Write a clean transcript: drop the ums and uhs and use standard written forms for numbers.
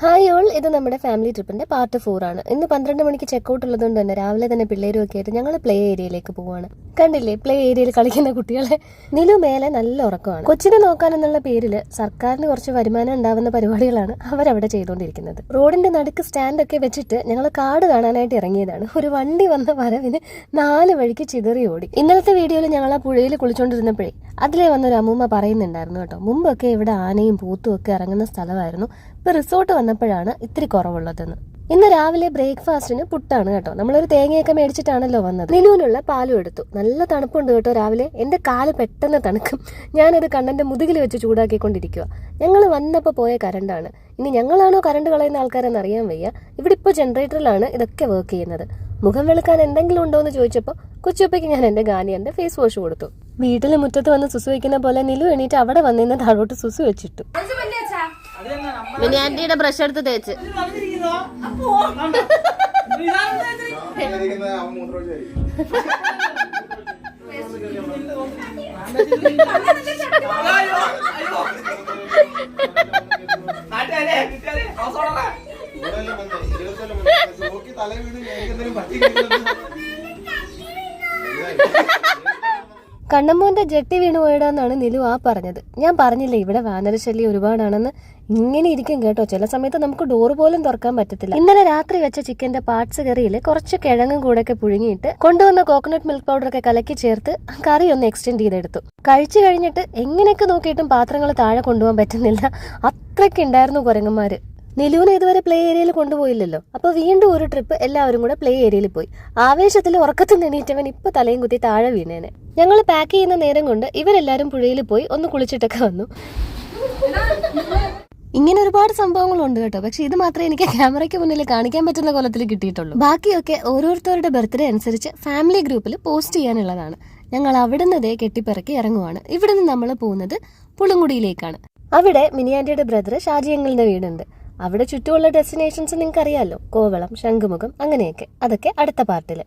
Hi all, ഇത് നമ്മുടെ family ട്രിപ്പിന്റെ part 4 ആണ്. ഇന്ന് 12 മണിക്ക് ചെക്കൗട്ട് ഉള്ളതുകൊണ്ട് തന്നെ രാവിലെ തന്നെ പിള്ളേരും ഒക്കെ ആയിട്ട് ഞങ്ങൾ പ്ലേ ഏരിയയിലേക്ക് പോവാണ്. കണ്ടില്ലേ പ്ലേ ഏരിയയിൽ കളിക്കുന്ന കുട്ടികളെ. നിലു മേലെ നല്ല ഉറക്കമാണ്. കൊച്ചിനെ നോക്കാനെന്നുള്ള പേരിൽ സർക്കാരിന് കുറച്ച് വരുമാനം ഉണ്ടാവുന്ന പരിപാടികളാണ് അവരവിടെ ചെയ്തുകൊണ്ടിരിക്കുന്നത്. റോഡിന്റെ നടുക്ക് സ്റ്റാൻഡൊക്കെ വെച്ചിട്ട് ഞങ്ങൾ കാട് കാണാനായിട്ട് ഇറങ്ങിയതാണ്. ഒരു വണ്ടി വന്ന വരവിന് 4 വഴിക്ക് ചിതറി ഓടി. ഇന്നലത്തെ വീഡിയോയിൽ ഞങ്ങൾ ആ പുഴയിൽ കുളിച്ചോണ്ടിരുന്നപ്പോഴേ അതിലേ വന്നൊരു അമ്മൂമ്മ പറയുന്നുണ്ടായിരുന്നു കേട്ടോ, മുമ്പൊക്കെ ഇവിടെ ആനയും പൂത്തും ഒക്കെ ഇറങ്ങുന്ന സ്ഥലമായിരുന്നു, ഇപ്പൊ റിസോർട്ട് വന്നപ്പോഴാണ് ഇത്തിരി കുറവുള്ളതെന്ന്. ഇന്ന് രാവിലെ ബ്രേക്ക്ഫാസ്റ്റിന് പുട്ടാണ് കേട്ടോ. നമ്മളൊരു തേങ്ങയൊക്കെ മേടിച്ചിട്ടാണല്ലോ വന്നത്. നിലുവിനുള്ള പാലും എടുത്തു. നല്ല തണുപ്പുണ്ട് കേട്ടോ രാവിലെ. എന്റെ കാല് പെട്ടെന്ന് തണുക്കും. ഞാനത് കണ്ണന്റെ മുതുകിൽ വെച്ച് ചൂടാക്കിക്കൊണ്ടിരിക്കുക. ഞങ്ങൾ വന്നപ്പോൾ പോയ കറണ്ടാണ്. ഇനി ഞങ്ങളാണോ കറണ്ട് കളയുന്ന ആൾക്കാരെന്ന് അറിയാൻ വയ്യ. ഇവിടെ ഇപ്പോൾ ജനറേറ്ററിലാണ് ഇതൊക്കെ വർക്ക് ചെയ്യുന്നത്. മുഖം വെളുക്കാൻ എന്തെങ്കിലും ഉണ്ടോ എന്ന് ചോദിച്ചപ്പോൾ കൊച്ചുപ്പയ്ക്ക് ഞാൻ എന്റെ ഗാനിയന്റെ ഫേസ് വാഷ് കൊടുത്തു. വീട്ടിലെ മുറ്റത്ത് വന്ന് സുസു വയ്ക്കുന്ന പോലെ നിലു എണീറ്റ് അവിടെ വന്നിരുന്ന താഴോട്ട് സുസു വെച്ചിട്ടു. പിന്നെ ആന്റിയുടെ ബ്രഷ് എടുത്ത് തേച്ച് കണ്ണമ്മോന്റെ ജെട്ടി വീണ് പോയിടാന്നാണ് നിലു പറഞ്ഞത്. ഞാൻ പറഞ്ഞില്ലേ ഇവിടെ വാനരശല്യം ഒരുപാടാണെന്ന്. ഇങ്ങനെ ഇരിക്കും കേട്ടോ, ചില സമയത്ത് നമുക്ക് ഡോറ് പോലും തുറക്കാൻ പറ്റത്തില്ല. ഇന്നലെ രാത്രി വെച്ച ചിക്കന്റെ പാർട്സ് കറിയിൽ കുറച്ച് കിഴങ്ങും കൂടെയൊക്കെ പുഴുങ്ങിയിട്ട് കൊണ്ടുവന്ന കോക്കനട്ട് മിൽക്ക് പൗഡറൊക്കെ കലക്കി ചേർത്ത് കറി ഒന്ന് എക്സ്റ്റെൻഡ് ചെയ്തെടുത്തു. കഴിച്ചു കഴിഞ്ഞിട്ട് എങ്ങനെയൊക്കെ നോക്കിയിട്ടും പാത്രങ്ങൾ താഴെ കൊണ്ടുപോകാൻ പറ്റുന്നില്ല. അത്രയ്ക്ക് ഉണ്ടായിരുന്നു കുരങ്ങന്മാര്. നിലുവിനെ ഇതുവരെ പ്ലേ ഏരിയയിൽ കൊണ്ടുപോയില്ലല്ലോ. അപ്പൊ വീണ്ടും ഒരു ട്രിപ്പ് എല്ലാവരും കൂടെ പ്ലേ ഏരിയയിൽ പോയി. ആവേശത്തിൽ ഉറക്കത്തിൽ എണീറ്റവൻ ഇപ്പൊ തലയും കുത്തി താഴെ വീണേനെ. ഞങ്ങൾ പാക്ക് ചെയ്യുന്ന നേരം കൊണ്ട് ഇവരെല്ലാരും പുഴയിൽ പോയി ഒന്ന് കുളിച്ചിട്ടൊക്കെ വന്നു. ഇങ്ങനെ ഒരുപാട് സംഭവങ്ങളുണ്ട് കേട്ടോ, പക്ഷെ ഇത് മാത്രമേ എനിക്ക് ക്യാമറയ്ക്ക് മുന്നിൽ കാണിക്കാൻ പറ്റുന്ന കൊലത്തിൽ കിട്ടിയിട്ടുള്ളൂ. ബാക്കിയൊക്കെ ഓരോരുത്തരുടെ ബർത്ത്ഡേ അനുസരിച്ച് ഫാമിലി ഗ്രൂപ്പിൽ പോസ്റ്റ് ചെയ്യാനുള്ളതാണ്. ഞങ്ങൾ അവിടെ നിന്ന് കെട്ടിപ്പിറക്കി ഇറങ്ങുവാണ്. ഇവിടെ നിന്ന് നമ്മൾ പോകുന്നത് പുളുങ്കുടിയിലേക്കാണ്. അവിടെ മിനിയാന്റിയുടെ ബ്രദർ ഷാജിയങ്ങളുടെ വീടുണ്ട്. അവിടെ ചുറ്റുമുള്ള ഡെസ്റ്റിനേഷൻസ് നിങ്ങൾക്ക് അറിയാമല്ലോ, കോവളം, ശംഖുമുഖം, അങ്ങനെയൊക്കെ. അതൊക്കെ അടുത്ത പാർട്ടില്.